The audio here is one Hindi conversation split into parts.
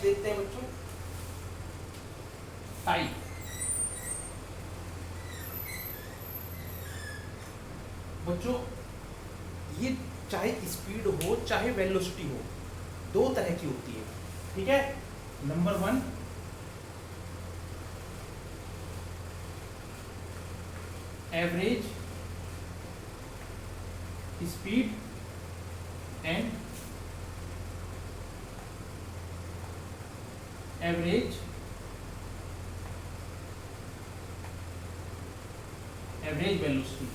देखते हैं बच्चों, टाइम। बच्चों ये चाहे स्पीड हो चाहे वेलोसिटी हो, दो तरह की होती है, ठीक है। Number 1 average speed and average velocity.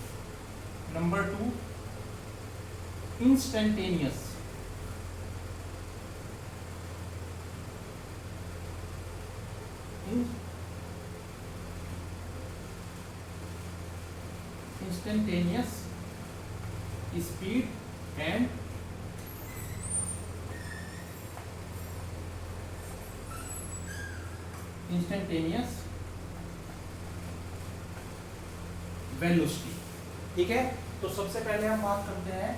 Number 2 instantaneous speed and instantaneous velocity, ठीक है। तो सबसे पहले हम बात करते हैं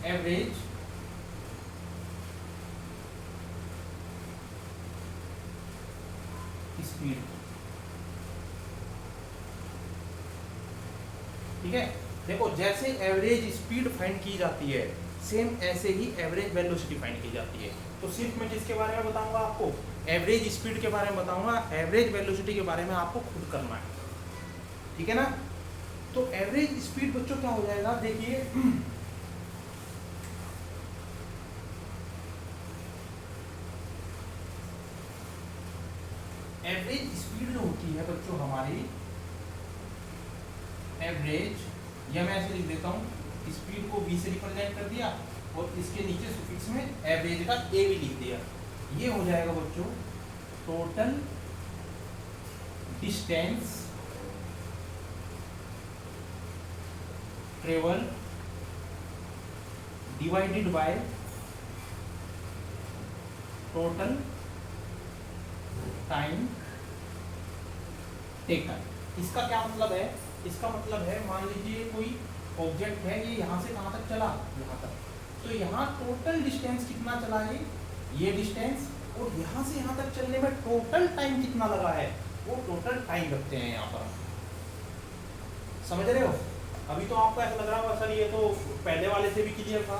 एवरेज स्पीड, ठीक है। देखो जैसे एवरेज स्पीड फाइंड की जाती है, सेम ऐसे ही एवरेज वेलोसिटी फाइंड की जाती है। तो सिर्फ मैं किसके बारे में बताऊंगा आपको, एवरेज स्पीड के बारे में बताऊंगा, एवरेज वेलोसिटी के बारे में आपको खुद करना है, ठीक है ना। तो एवरेज स्पीड बच्चों क्या हो जाएगा, देखिए एवरेज स्पीड जो होती है बच्चों हमारी, एवरेज, या मैं ऐसे लिख देता हूँ, स्पीड को v से रिप्रेजेंट कर दिया और इसके नीचे सुफिक्स में एवरेज का a भी लिख दिया। ये हो जाएगा बच्चों total distance travel divided by total time taken. इसका क्या मतलब है, इसका मतलब है मान लीजिए कोई ऑब्जेक्ट है, ये यहाँ से कहाँ तक चला, यहाँ तक, तो यहाँ टोटल डिस्टेंस कितना चला है, ये डिस्टेंस, और यहाँ से यहाँ तक चलने में टोटल टाइम कितना लगा है, वो टोटल टाइम रखते हैं यहाँ पर। समझ रहे हो। अभी तो आपको ऐसा लग रहा होगा सर ये तो पहले वाले से भी क्लियर था,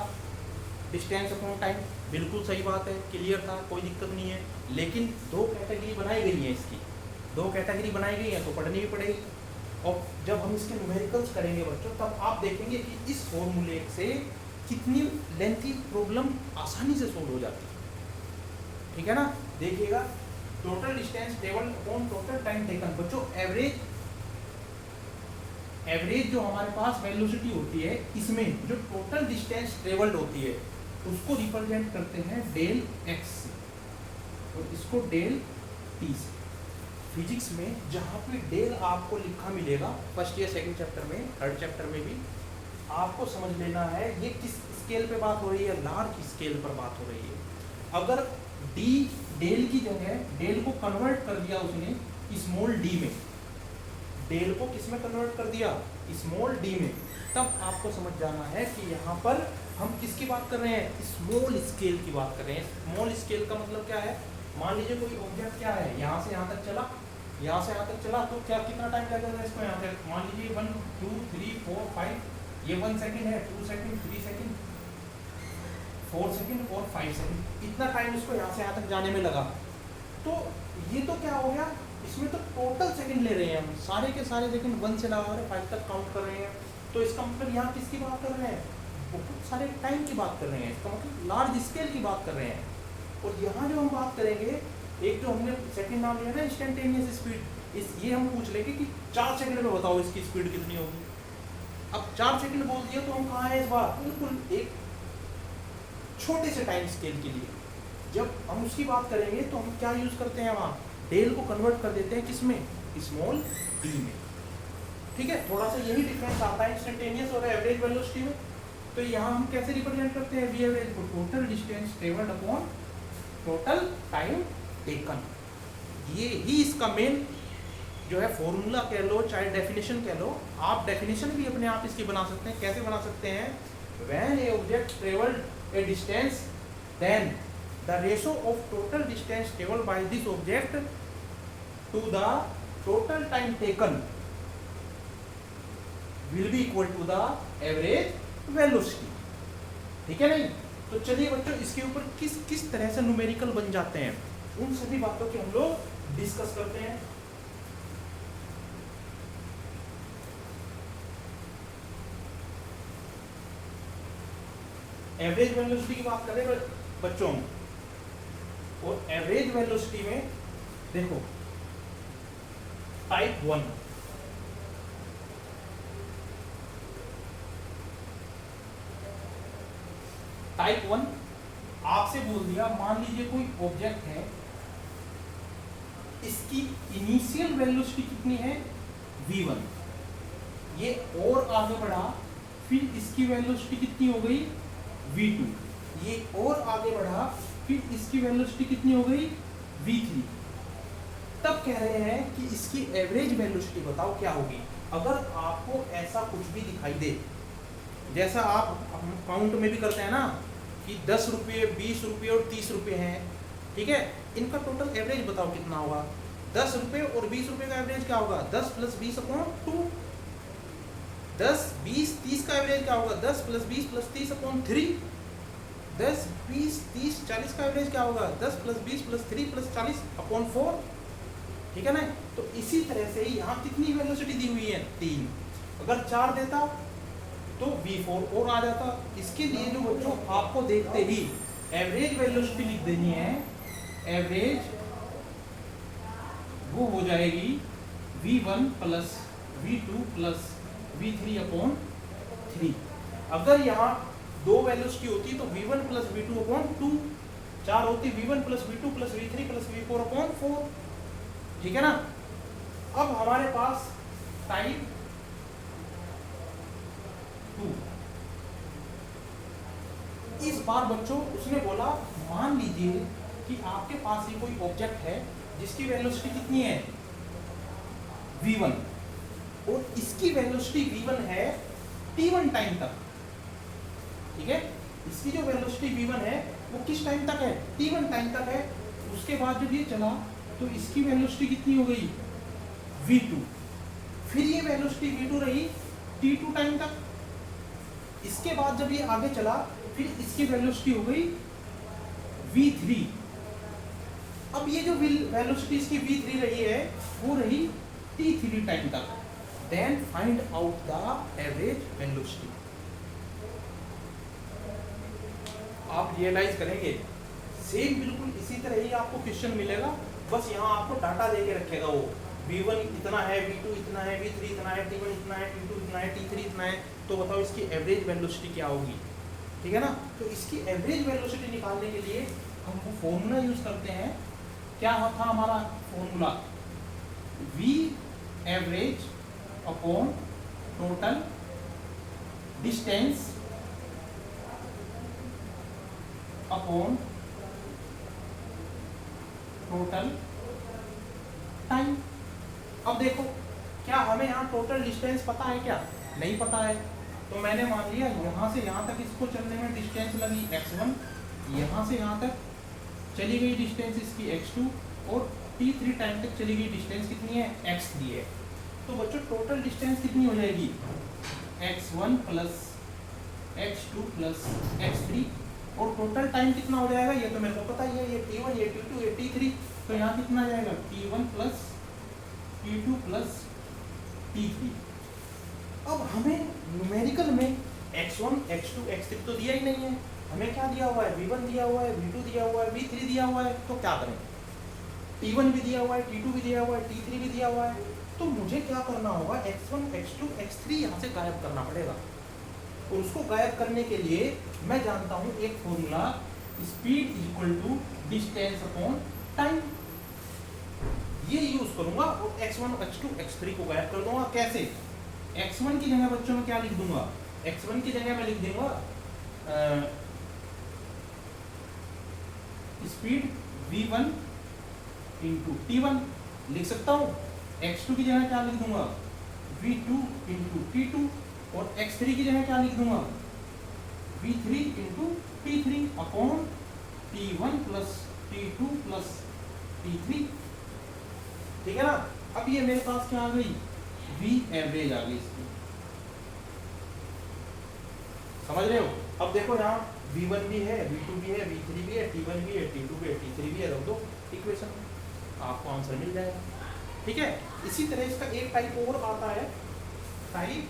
डिस्टेंस अपॉन टाइम, बिल्कुल सही बात है, क्लियर था, कोई दिक्कत नहीं है। लेकिन दो कैटेगरी बनाई गई है, इसकी दो कैटेगरी बनाई गई है तो पढ़नी भी पड़ेगी। और जब हम इसके न्यूमेरिकल्स करेंगे बच्चों, तब आप देखेंगे कि इस फॉर्मूले से कितनी लेंथी प्रॉब्लम आसानी से सोल्व हो जाती है, ठीक है ना। देखिएगा total distance travelled upon total time taken. बच्चों एवरेज जो हमारे पास वेलोसिटी होती है, इसमें जो टोटल डिस्टेंस ट्रेवल्ड होती है उसको रिप्रेजेंट करते हैं डेल एक्स से और इसको डेल टी से। फिजिक्स में जहाँ पे डेल आपको लिखा मिलेगा फर्स्ट या सेकंड चैप्टर में, थर्ड चैप्टर में भी, आपको समझ लेना है ये किस स्केल पे बात हो रही है, लार्ज स्केल पर बात हो रही है। अगर डी डेल की जगह डेल को कन्वर्ट कर दिया उसने स्मॉल डी में, डेल को किस में कन्वर्ट कर दिया, स्मॉल डी में, तब आपको समझ जाना है कि यहाँ पर हम किसकी बात कर रहे हैं, स्मॉल स्केल की बात कर रहे हैं। स्मॉल स्केल का मतलब क्या है, मान लीजिए कोई ऑब्जेक्ट क्या है, यहाँ से यहाँ तक चला, यहाँ से यहाँ तक चला, तो क्या कितना टाइम लगेगा इसको यहाँ तक, मान लीजिए 1 2 3 4 5, ये 1 सेकंड है, 2 सेकंड, 3 सेकंड, 4 सेकंड और 5 सेकंड, इतना टाइम इसको यहाँ से यहाँ तक जाने में लगा। तो ये तो क्या हो गया, इसमें तो टोटल सेकंड ले रहे हैं हम, सारे के सारे सेकंड 1 से लगा रहे 5 तक काउंट कर रहे हैं। तो इसका मतलब यहाँ किसकी बात कर रहे हैं, बहुत सारे टाइम की बात कर रहे हैं, इसका मतलब लार्ज स्केल की बात कर रहे हैं। और यहाँ जो हम बात करेंगे, एक जो हमने सेकंड नाम लिया ना इंस्टेंटेनियस स्पीड, इस ये हम पूछ लेंगे कि 4 सेकंड में बताओ इसकी स्पीड कितनी होगी। अब 4 सेकंड बोल दिया तो हम कहाँ हैं इस बार, बिल्कुल एक छोटे से टाइम स्केल के लिए। जब हम उसकी बात करेंगे तो हम क्या यूज करते हैं, वहाँ डेल को कन्वर्ट कर देते हैं किसमें, स्मॉल डी में, ठीक है। थोड़ा सा यही डिफरेंस आता है इंस्टेंटेनियस और एवरेज वेलोसिटी में। तो यहाँ हम कैसे रिप्रेजेंट करते हैं वी एवरेज को, total distance travelled upon total time taken. ये ही इसका मेन जो है फॉर्मूला कह लो चाहे डेफिनेशन कह लो, आप डेफिनेशन भी अपने आप इसकी बना सकते हैं। कैसे बना सकते हैं, when a object travelled a distance then the ratio of total distance travelled by this object to the total time taken will be equal to the average velocity. ठीक है नहीं? तो चलिए बच्चों इसके ऊपर किस किस तरह से न्यूमेरिकल बन जाते हैं उन सभी बातों के हम लोग डिस्कस करते हैं। एवरेज वेलोसिटी की बात करें बच्चों, और एवरेज वेलोसिटी में देखो टाइप 1, टाइप 1 आपसे बोल दिया, मान लीजिए कोई ऑब्जेक्ट है, इसकी इनिशियल वेलोसिटी कितनी है v1, ये और आगे बढ़ा, फिर इसकी वेलोसिटी कितनी हो गई v2, ये और आगे बढ़ा, फिर इसकी वेलोसिटी कितनी हो गई v3। तब कह रहे हैं कि इसकी एवरेज वेलोसिटी बताओ क्या होगी। अगर आपको ऐसा कुछ भी दिखाई दे, जैसा आप काउंट में भी करते हैं ना कि 10 रुपये 20 रुपये और 30 रुपये हैं, ठीक है, इनका टोटल एवरेज बताओ कितना होगा। 10 रुपये और 20 रुपये का एवरेज क्या होगा 10 + 20 / 2। 10 20 30 का एवरेज क्या होगा 10 + 20 + 30 / 3। 10 20 30 40 का एवरेज क्या होगा 10 + 20 + 3 + 40 / 4। ठीक है ना? तो इसी तरह से ही यहाँ कितनी वेलोसिटी दी हुई है 3, अगर 4 देता तो v4 और आ जाता। इसके लिए जो बच्चों आपको देखते ही एवरेज वेलोसिटी लिख देनी है, एवरेज वो हो जाएगी v1 + v2 + v3/3। अगर यहाँ 2 वेलोसिटी होती तो v1 + v2/2, 4 होती v1 + v2 + v3 + v4/4। ठीक है ना? अब हमारे पास टाइप 2, इस बार बच्चों उसने बोला मान लीजिए कि आपके पास ये कोई ऑब्जेक्ट है जिसकी वेलोसिटी कितनी है v1, और इसकी वेलोसिटी v1 है t1 टाइम तक। ठीक है, इसकी जो वेलोसिटी v1 है वो किस टाइम तक है t1 टाइम तक है। उसके बाद जब ये चला तो इसकी वेलोसिटी कितनी हो गई v2, फिर ये वेलोसिटी v2 रही t2 टाइम तक। इसके बाद जब ये आगे चला फिर इसकी वेलोसिटी हो गई v3। अब ये जो वेलोसिटी इसकी v3 रही है वो रही t3 टाइम तक। Then find out the average velocity. आप रियलाइज करेंगे सेम बिल्कुल इसी तरह ही आपको क्वेश्चन मिलेगा, बस यहाँ आपको डाटा दे के रखेगा वो v1 इतना है, v2 इतना है, v3 इतना है, t1 इतना है, t2 इतना है, t3 इतना है। तो बताओ इसकी एवरेज वेलोसिटी क्या होगी। ठीक है ना? तो इसकी एवरेज वेलोसिटी निकालने के लिए हम वो फॉर्मूला यूज करते हैं। क्या था हमारा formula, v average upon total distance upon total time. अब देखो क्या हमें यहाँ टोटल डिस्टेंस पता है क्या? नहीं पता है। तो मैंने मान लिया यहाँ से यहाँ तक इसको चलने में डिस्टेंस लगी x1, यहाँ से यहाँ तक चली गई डिस्टेंस इसकी x2, और t3 टाइम तक चली गई डिस्टेंस कितनी है x3 है। तो बच्चों टोटल डिस्टेंस कितनी हो जाएगी x1 + x2 + x3, और टोटल टाइम कितना हो जाएगा ये तो मेरे को पता ही है, ये t1 ये t2 ये t3। तो यहाँ कितना आ जाएगा t1 + t2 + t3। अब हमें न्यूमेरिकल में x1 x2 x3 तो दिया ही नहीं है, हमें क्या दिया हुआ है v1 दिया हुआ है, v2 दिया हुआ है, v3 दिया हुआ है। तो क्या करें, t1 भी दिया हुआ है, t2 भी दिया हुआ है, t3 भी दिया हुआ है। तो मुझे क्या करना होगा x1 x2 x3 यहाँ से गायब करना पड़ेगा, और उसको गायब करने के लिए मैं जानता हूँ एक formula, speed = distance upon time, ये यूज करूंगा और x1 x2 x3 को गायब कर दूंगा। कैसे? x1 की जगह बच्चों में क्या लिख दूंगा, x1 की जगह मैं लिख दूंगा स्पीड v1 × t1 लिख सकता हूँ। x2 की जगह क्या लिख दूंगा v2 × t2, और x3 की जगह क्या लिख दूंगा v3 × t3 upon T1 plus T2 plus T3, ठीक है ना। अब ये मेरे पास क्या आ गई, V एवरेज आ गई इसकी, समझ रहे हो। अब देखो यहाँ V1 भी है, V2 भी है, V3 भी है, T1 भी है, T2 भी है, T3 भी है, रख दो इक्वेशन में, आपको आंसर मिल जाएगा, ठीक है। इसी तरह इसका एक टाइप और आता है, टाइप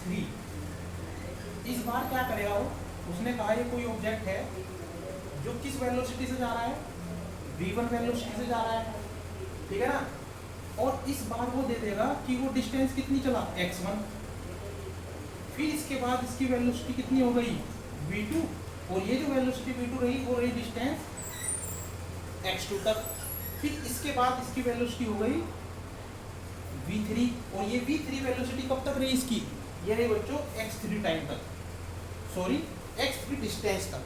3। इस बार क्या करेगा वो, उसने कहा ये कोई ऑब्जेक्ट है जो किस वेलोसिटी से जा रहा है, v1 वेलोसिटी से जा रहा है, ठीक है ना। और इस बार वो दे देगा कि वो डिस्टेंस कितनी चला, x1, फिर इसके बाद इसकी वेलोसिटी कितनी हो गई, v2, और ये जो वेलोसिटी v2 रही वो रही डिस्टेंस x2 तक, फिर इसके बाद इसकी वेलोसिटी हो गई v3, और ये v3 वेलोसिटी कब तक रही इसकी, ये रही बच्चों x3 टाइम तक, सॉरी x3 डिस्टेंस तक।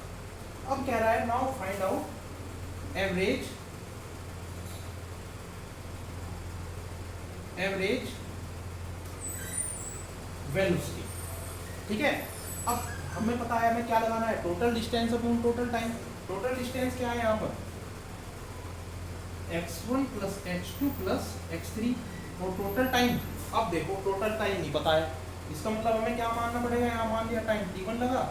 अब कह रहा है now find out average velocity, ठीक है। अब हमें पता है हमें क्या लगाना है, total distance upon total time. Total distance क्या है यहाँ पर, x1 plus x2 plus x3, और टोटल टाइम, अब देखो टोटल टाइम नहीं पता है, इसका मतलब हमें क्या मानना पड़ेगा, यहाँ मान लिया टाइम t1 लगा,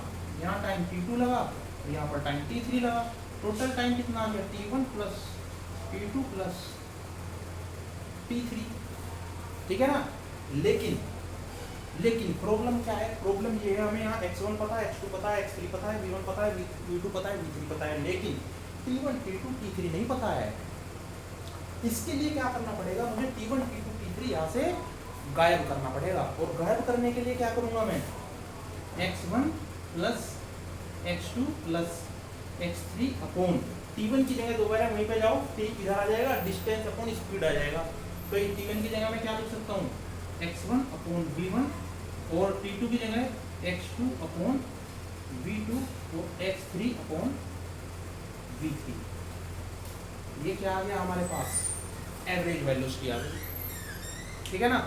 यहाँ टाइम t2 लगा, यहाँ पर टाइम t3 लगा, टोटल टाइम कितना आ गया, t1 plus t2 plus t3, ठीक है ना। लेकिन प्रॉब्लम क्या है, प्रॉब्लम ये है हमें यहाँ x1 पता है, x2 पता है, x3 पता है, v1 पता है, v2 पता है, v3 पता है, लेकिन t1 t2 t3 नहीं पता है। इसके लिए क्या करना पड़ेगा, मुझे t1 t2 t3 यहाँ से गायब करना पड़ेगा, और गायब करने के लिए क्या करूँगा मैं, x1 plus x2 plus x3 upon t1 की जगह दोबारा वहीं पे जाओ, t इधर आ जाएगा, डिस्टेंस अपॉन स्पीड आ जाएगा, तो ये t1 की जगह मैं क्या लिख सकता हूँ, x1 अपॉन v1, और t2 की जगह x2 अपॉन v2 और x3 अपॉन v3। ये क्या आ गया हमारे पास, एवरेज वेलोसिटी आ गई, ठीक है ना।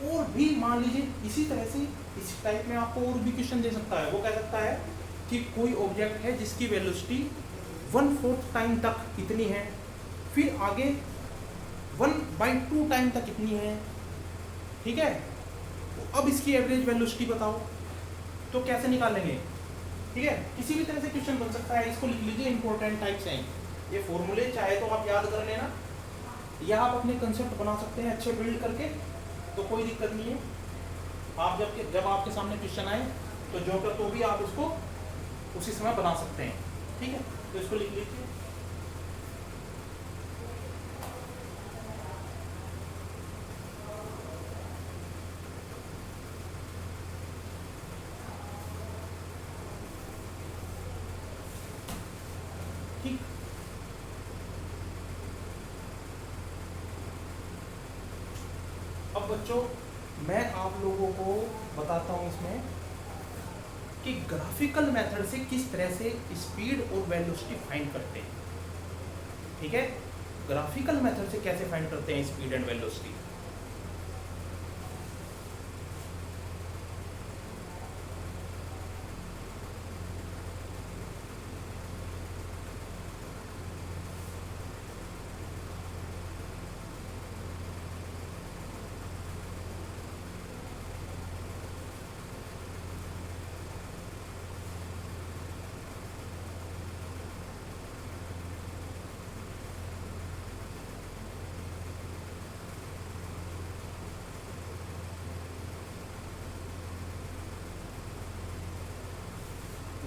और भी मान लीजिए इसी तरह से इस टाइप में आपको और भी क्वेश्चन दे सकता है, वो कह सकता है कि कोई ऑब्जेक्ट है जिसकी वेलोसिटी 1/4 टाइम तक इतनी है, फिर आगे 1/2 टाइम तक इतनी है, ठीक है। तो अब इसकी एवरेज वेलोसिटी बताओ, तो कैसे निकालेंगे, ठीक है। किसी भी तरह से क्वेश्चन बन सकता है, इसको लिख लीजिए, इंपॉर्टेंट टाइप्स हैं ये फॉर्मूले, चाहे तो आप याद कर लेना या आप अपने कंसेप्ट बना सकते हैं अच्छे बिल्ड करके, तो कोई दिक्कत नहीं है। आप जब आपके सामने क्वेश्चन आए तो जो कर तो भी आप उसको उसी समय बना सकते हैं, ठीक है। तो इसको लिख लीजिए, ठीक। अब बच्चों मैं आप लोगों को बताता हूँ इसमें कि ग्राफिकल मेथड से किस तरह से स्पीड और वेलोसिटी फाइंड करते हैं, ठीक है। ग्राफिकल मेथड से कैसे फाइंड करते हैं speed and velocity.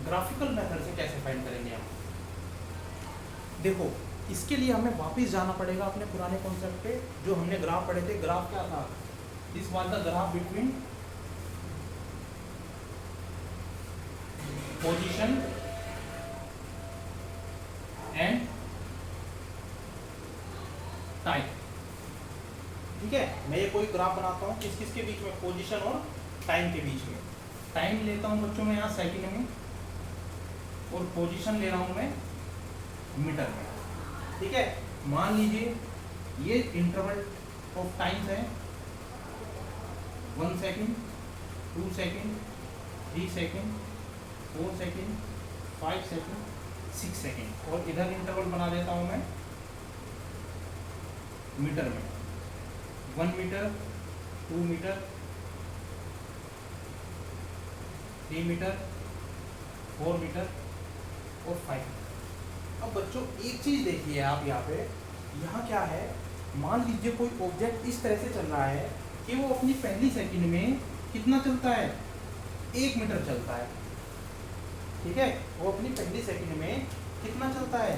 Graphical method से कैसे फाइंड करेंगे हम, देखो इसके लिए हमें वापस जाना पड़ेगा अपने पुराने कॉन्सेप्ट पे, जो हमने ग्राफ पढ़े थे। ग्राफ क्या था, this was the graph between position and time, ठीक है। मैं ये कोई ग्राफ बनाता हूँ किस किस के बीच में, पोजीशन और टाइम के बीच में। टाइम लेता हूँ बच्चों में यहाँ सेकंड में, और पोजीशन ले रहा हूँ मैं मीटर में, ठीक है। मान लीजिए ये इंटरवल ऑफ टाइम्स है, 1 second, 2 second, 3 second, 4 second, 5 second 6 second. और इधर इंटरवल बना देता हूँ मैं मीटर में, 1 मीटर, 2 मीटर, 3 मीटर, 4 मीटर और 5 मीटर। अब बच्चों एक चीज देखिए आप यहाँ पे, यहाँ क्या है, मान लीजिए कोई ऑब्जेक्ट इस तरह से चल रहा है कि वो अपनी पहली सेकंड में कितना चलता है, 1 मीटर चलता है। ठीक है, वो अपनी पहली सेकंड में कितना चलता है,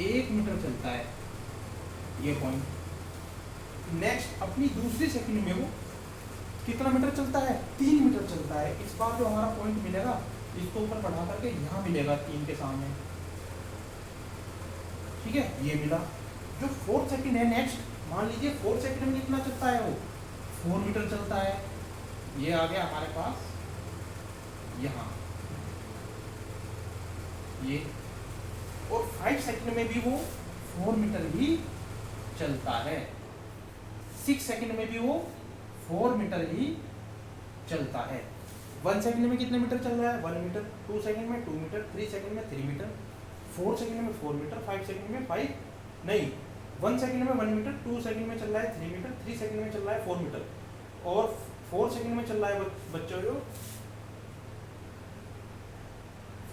1 मीटर चलता है, ये पॉइंट। नेक्स्ट अपनी दूसरी सेकंड में वो कितना मीटर चलता है, 3 मीटर चलता है। इस बार जो हमारा पॉइंट मिलेगा इसको ऊपर बढ़ा करके यहाँ मिलेगा 3 के सामने। ठीक है, ये मिला। जो 4 सेकंड है नेक्स्ट, मान लीजिए 4 सेकंड में कितना चलता है, वो 4 मीटर चलता है। ये आ गया हमारे पास यहाँ ये। और 5 सेकंड में भी वो 4 मीटर ही चलता है। 6 सेकंड में भी वो 4 मीटर ही चलता है। 1 सेकंड में कितने मीटर चल रहा है, 1 मीटर। 2 सेकंड में 2 मीटर, 3 सेकंड में 3 मीटर, 4 सेकंड में 4 मीटर, 5 सेकंड में 5 नहीं 1 सेकंड में 1 मीटर, 2 सेकंड में चल रहा है 3 मीटर, 3 सेकंड में चल रहा है 4 मीटर, और 4 सेकंड में चल रहा है बच्चों जो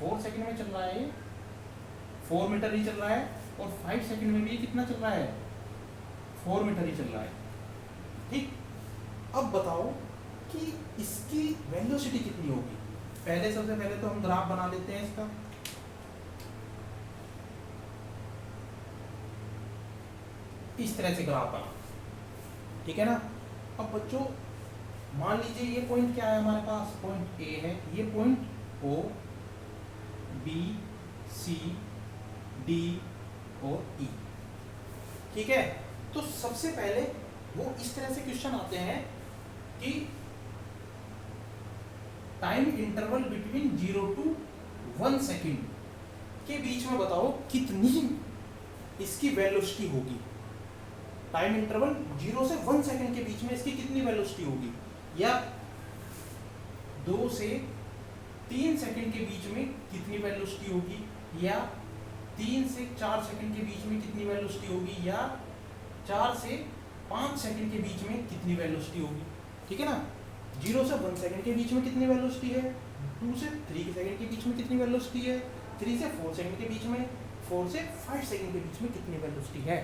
4 सेकंड में चल रहा है ये 4 मीटर ही चल रहा है। और 5 सेकंड में भी कितना चल रहा है, 4 मीटर ही चल रहा है। ठीक, अब बताओ कि इसकी वेलोसिटी कितनी होगी। पहले सबसे पहले तो हम ग्राफ बना लेते हैं इसका। इस तरह से ग्राफ बना, ठीक है ना। अब बच्चों मान लीजिए ये पॉइंट क्या है हमारे पास, पॉइंट ए है, ये point O B C D और ई। ठीक है, तो सबसे पहले वो इस तरह से क्वेश्चन आते हैं कि time interval between 0 to 1 second के बीच में बताओ कितनी इसकी वेलोसिटी होगी। टाइम इंटरवल 0 से 1 सेकेंड के बीच में इसकी कितनी वेलोसिटी होगी, या 2 से 3 सेकेंड के बीच में कितनी वेलोसिटी होगी, या 3 से 4 सेकेंड के बीच में कितनी वेलोसिटी होगी, या 4 से 5 सेकेंड के बीच में कितनी वेलोसिटी होगी। ठीक है ना, 0 से 1 सेकेंड के बीच में कितनी वेलोसिटी है, 2 से 3 सेकेंड के बीच में कितनी वेलोसिटी है, 3 से 4 सेकेंड के बीच में, 4 से 5 सेकेंड के बीच में कितनी वेलोसिटी है।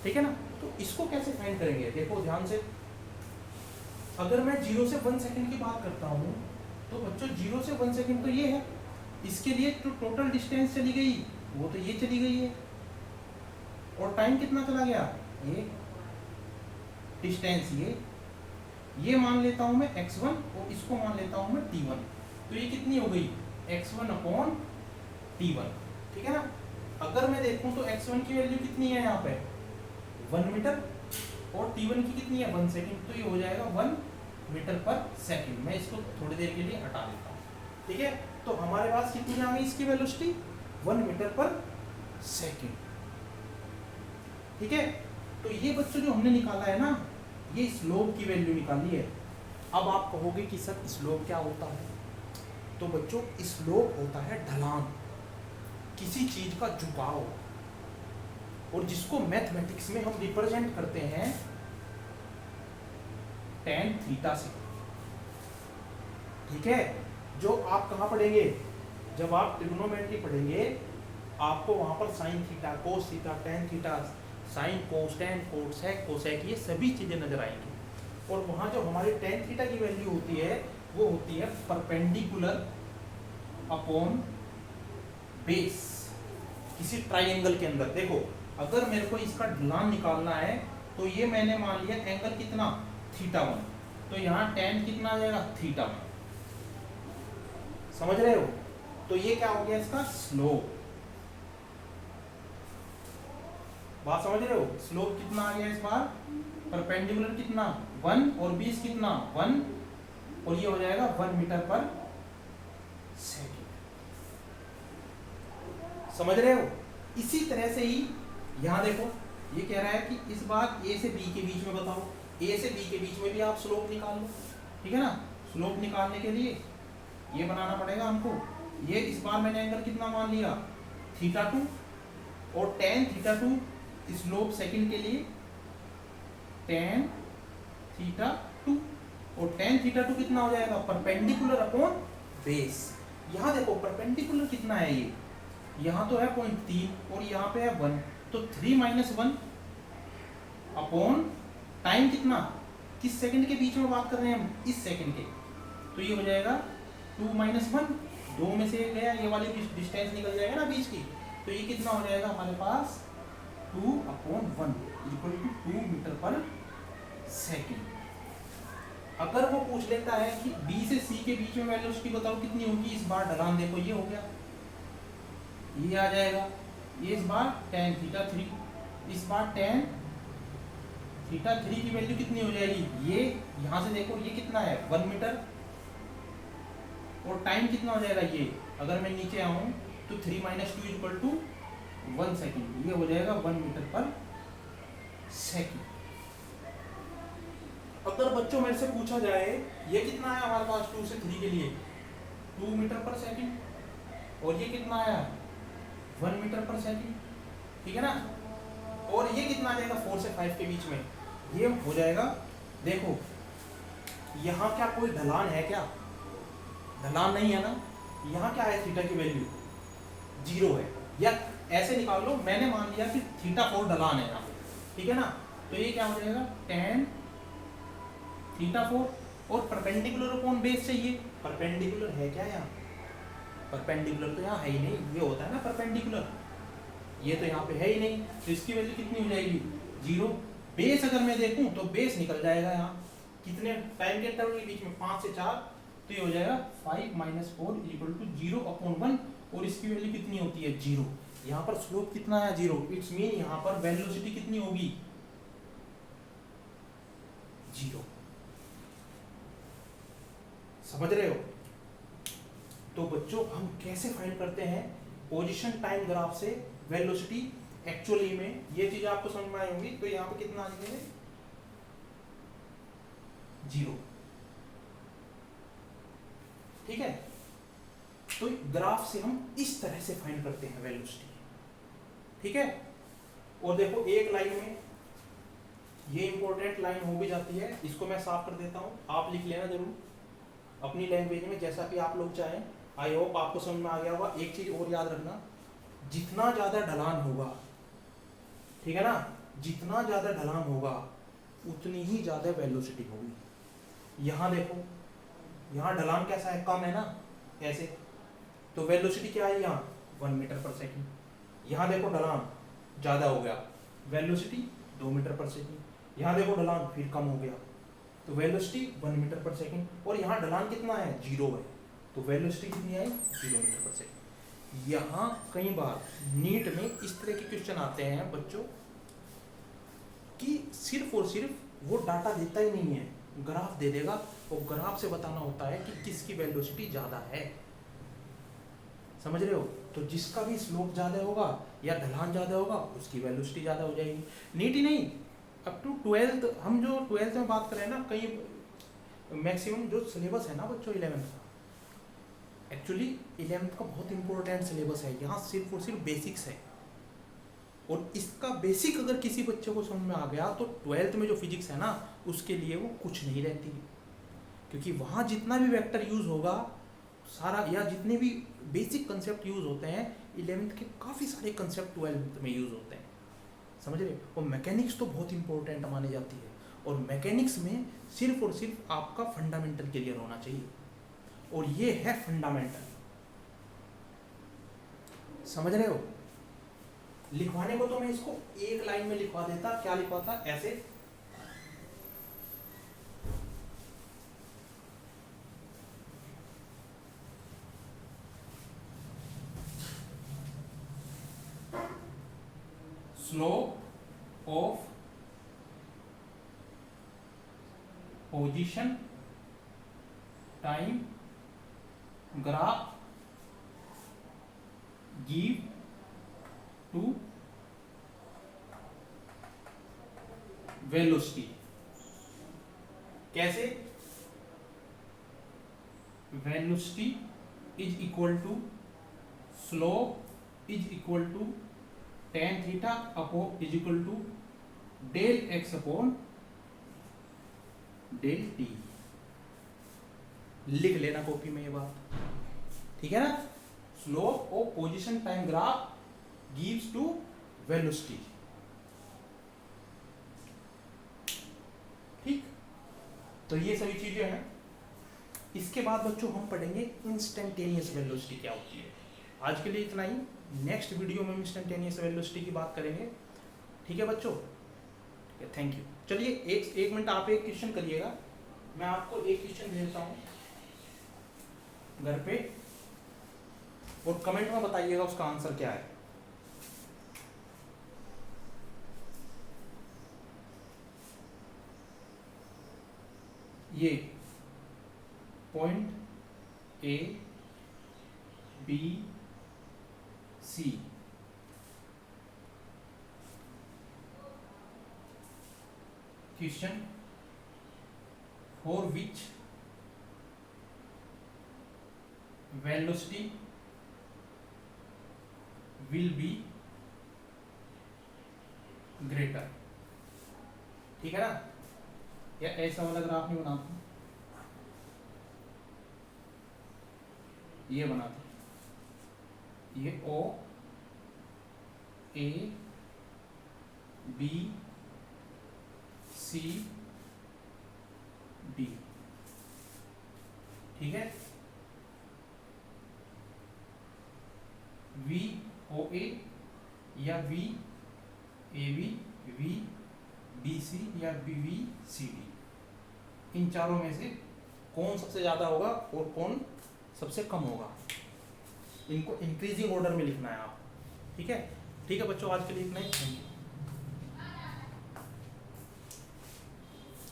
ठीक है ना, तो इसको कैसे फाइंड करेंगे, देखो ध्यान से। अगर मैं 0 से 1 सेकेंड की बात करता हूँ तो बच्चों 0 से 1 सेकेंड तो ये है, इसके लिए तो टोटल डिस्टेंस चली गई वो तो ये चली गई है, और टाइम कितना चला गया, ये डिस्टेंस ये मान लेता हूँ मैं x1 और इसको मान लेता हूँ मैं t1। तो ये कितनी हो गई, x1/t1। ठीक है ना। अगर मैं देखूँ तो x1 की वैल्यू कितनी है यहाँ पे, 1 मीटर, और t1 की कितनी है, 1 सेकेंड। तो ये हो जाएगा 1 मीटर पर सेकेंड। मैं इसको थोड़ी देर के लिए हटा देता हूँ। ठीक है, तो हमारे पास कितनी आ गई इसकी वेलोसिटी, 1 मीटर पर सेकेंड। ठीक है, तो ये बच्चों जो हमने निकाला है ना, ये स्लोप की वैल्यू निकाली है। अब आप कहोगे कि सर स्लोप क्या होता है, तो बच्चों स्लोप होता है ढलान, किसी चीज का झुकाव, और जिसको मैथमेटिक्स में हम रिप्रेजेंट करते हैं tan थीटा से। ठीक है, जो आप कहाँ पढ़ेंगे, जब आप ट्रिग्नोमेट्री पढ़ेंगे आपको वहां पर sine theta, cos theta, tan theta, sine, cos, tan, cosec, cosec, ये सभी चीजें नजर आएंगी। और वहां जो हमारी टेन थीटा की वैल्यू होती है वो होती है परपेंडिकुलर अपॉन बेस किसी ट्राइंगल के अंदर। देखो अगर मेरे को इसका ढलान निकालना है तो ये मैंने मान लिया एंगल कितना, θ1, तो यहाँ tan कितना आ जाएगा, θ1। समझ रहे हो, तो ये क्या हो गया इसका स्लोप। बात समझ रहे हो, स्लोप कितना आ गया इस बार, परपेंडिकुलर कितना 1 और बेस कितना 1, और ये हो जाएगा 1 मीटर पर सेकेंड। समझ रहे हो। इसी तरह से ही यहाँ देखो ये कह रहा है कि इस बार ए से बी के बीच में बताओ, ए से बी के बीच में भी आप स्लोप निकाल लो। ठीक है ना, स्लोप निकालने के लिए ये बनाना पड़ेगा हमको ये इस बार मैंने एंगल कितना मान लिया, θ2, और tan θ2 स्लोप सेकंड के लिए tan θ2, और tan θ2 कितना हो जाएगा, परपेंडिकुलर अपॉन बेस। यहाँ देखो परपेंडिकुलर कितना है, ये यहाँ तो है 0.3 और यहाँ पे है 1, तो 3 - 1 अपॉन टाइम कितना, किस सेकंड के बीच में बात कर रहे हैं हम, इस सेकंड के, तो ये हो जाएगा 2 - 1, 2 में से गया, ये वाली डिस्टेंस निकल जाएगा ना बीच की, तो ये कितना हो जाएगा हमारे पास 2/1 = 2 मीटर पर सेकंड। अगर वो पूछ लेता है कि B से C के बीच में वेलोसिटी बताओ कितनी होगी, इस बार ढलान देखो ये हो गया, ये आ जाएगा, ये इस बार tan θ3, इस बार tan θ3 की वैल्यू कितनी हो जाएगी, ये यहाँ से देखो ये कितना है 1 मीटर, और टाइम कितना हो जाएगा, ये अगर मैं नीचे आऊँ तो 3 - 2 = 1 सेकेंड, ये हो जाएगा 1 मीटर पर सेकेंड। अगर बच्चों मेरे से पूछा जाए ये कितना है हमारे पास 2 से 3 के लिए 2 मीटर पर सेकेंड, और ये कितना आया 1 मीटर पर सेकेंड, ठीक है ना, और ये कितना आ जाएगा 4 से 5 के बीच में, ये हो जाएगा, देखो यहाँ क्या कोई ढलान है क्या, ढलान नहीं है ना, यहाँ क्या है थीटा की वैल्यू 0 है, या ऐसे निकाल लो, मैंने मान लिया कि θ4 ढलान है यहाँ, ठीक है ना, तो ये क्या हो जाएगा tan θ4, और परपेंडिकुलर अपॉन बेस चाहिए, परपेंडिकुलर है क्या यहाँ, परपेंडिकुलर तो यहाँ है ही नहीं, ये होता है ना परपेंडिकुलर, ये तो यहाँ पे है ही नहीं, तो इसकी वैल्यू कितनी हो जाएगी 0। बेस अगर मैं देखूं तो बेस निकल जाएगा यहाँ, कितने टाइम के इंटरवल के बीच में 5 से 4, तो ये हो जाएगा 5 - 4 = 0/1, और इसकी वैल्यू कितनी होती है 0। यहाँ पर स्लोप कितना है 0, इट्स मीन यहाँ पर वेलोसिटी कितनी होगी 0। समझ रहे हो? तो बच्चों हम कैसे फाइंड करते हैं पोजीशन टाइम ग्राफ से वेलोसिटी एक्चुअली में, ये चीज आपको समझ में आई होगी। तो यहाँ पे कितना आ जाएगा 0, ठीक है। तो ग्राफ से हम इस तरह से फाइंड करते हैं वेलोसिटी, ठीक है। और देखो एक लाइन में ये इंपॉर्टेंट लाइन हो भी जाती है, इसको मैं साफ कर देता हूं, आप लिख लेना जरूर अपनी लैंग्वेज में जैसा कि आप लोग चाहें। आई होप आपको समझ में आ गया होगा। एक चीज और याद रखना, जितना ज्यादा ढलान होगा, ठीक है ना, जितना ज्यादा ढलान होगा उतनी ही ज्यादा वेलोसिटी होगी। यहां देखो, यहां ढलान कैसा है, कम है ना, ऐसे, तो वेलोसिटी क्या है यहाँ 1 मीटर पर सेकंड। यहाँ देखो ढलान ज्यादा हो गया, वेलोसिटी 2 मीटर पर सेकंड। यहाँ देखो ढलान फिर कम हो गया, तो वेलोसिटी 1 मीटर पर सेकंड। और यहाँ ढलान कितना है 0 है, तो वेलोसिटी कितनी आई 0 मीटर पर सेकंड। यहाँ कई बार नीट में इस तरह के क्वेश्चन आते हैं बच्चों कि सिर्फ और सिर्फ वो डाटा देता ही नहीं है, ग्राफ दे देगा, और ग्राफ से बताना होता है कि किसकी वेलोसिटी ज्यादा है। समझ रहे हो? तो जिसका भी स्लोप ज्यादा होगा या ढलान ज्यादा होगा उसकी वेलोसिटी ज्यादा हो जाएगी। नीट ही नहीं, अप टू 12th, हम जो 12th में बात करें ना, कई मैक्सिमम जो सिलेबस है ना बच्चों 11th का, एक्चुअली 11th का बहुत इंपॉर्टेंट सिलेबस है। यहाँ सिर्फ और सिर्फ बेसिक्स है, और इसका बेसिक अगर किसी बच्चे को समझ में आ गया तो 12th में जो फिजिक्स है ना उसके लिए वो कुछ नहीं रहती, क्योंकि वहाँ जितना भी वेक्टर यूज होगा सारा, या जितने भी बेसिक कंसेप्ट यूज होते हैं 11th के, काफ़ी सारे कंसेप्ट 12th में यूज होते हैं। समझ रहे? और मैकेनिक्स तो बहुत इंपॉर्टेंट मानी जाती है, और मैकेनिक्स में सिर्फ और सिर्फ आपका फंडामेंटल क्लियर होना चाहिए, और ये है फंडामेंटल। समझ रहे हो? लिखवाने को तो मैं इसको एक लाइन में लिखवा देता, क्या लिखवाता, ऐसे, slope of position time graph give to velocity. कैसे? Velocity is equal to slope is equal to tan theta upon is equal to del x upon del t. लिख लेना कॉपी में ये बात, ठीक है ना। Slope of position time graph gives to velocity, ठीक। तो ये सभी चीजें हैं। इसके बाद बच्चों हम पढ़ेंगे इंस्टेंटेनियस वेलोसिटी क्या होती है। आज के लिए इतना ही, नेक्स्ट वीडियो में इंस्टेंटेनियस वेलोसिटी की बात करेंगे, ठीक है बच्चों। ठीक है, थैंक यू। चलिए एक मिनट आप एक क्वेश्चन करिएगा, मैं आपको एक क्वेश्चन भेजता हूँ घर पे, और कमेंट में बताइएगा उसका आंसर क्या है। ये point A B C question for which velocity will be greater, ठीक है ना। या ऐसा वाला ग्राफ नहीं बनाता, ये बनाते, ये ओ ए बी सी डी, ठीक है। वी ओ ए या V A B V B C या बी वी सी डी, इन चारों में से कौन सबसे ज़्यादा होगा और कौन सबसे कम होगा, इनको इंक्रीजिंग ऑर्डर में लिखना है आप, ठीक है। ठीक है बच्चों, आज के लिए इतना ही, थैंक यू।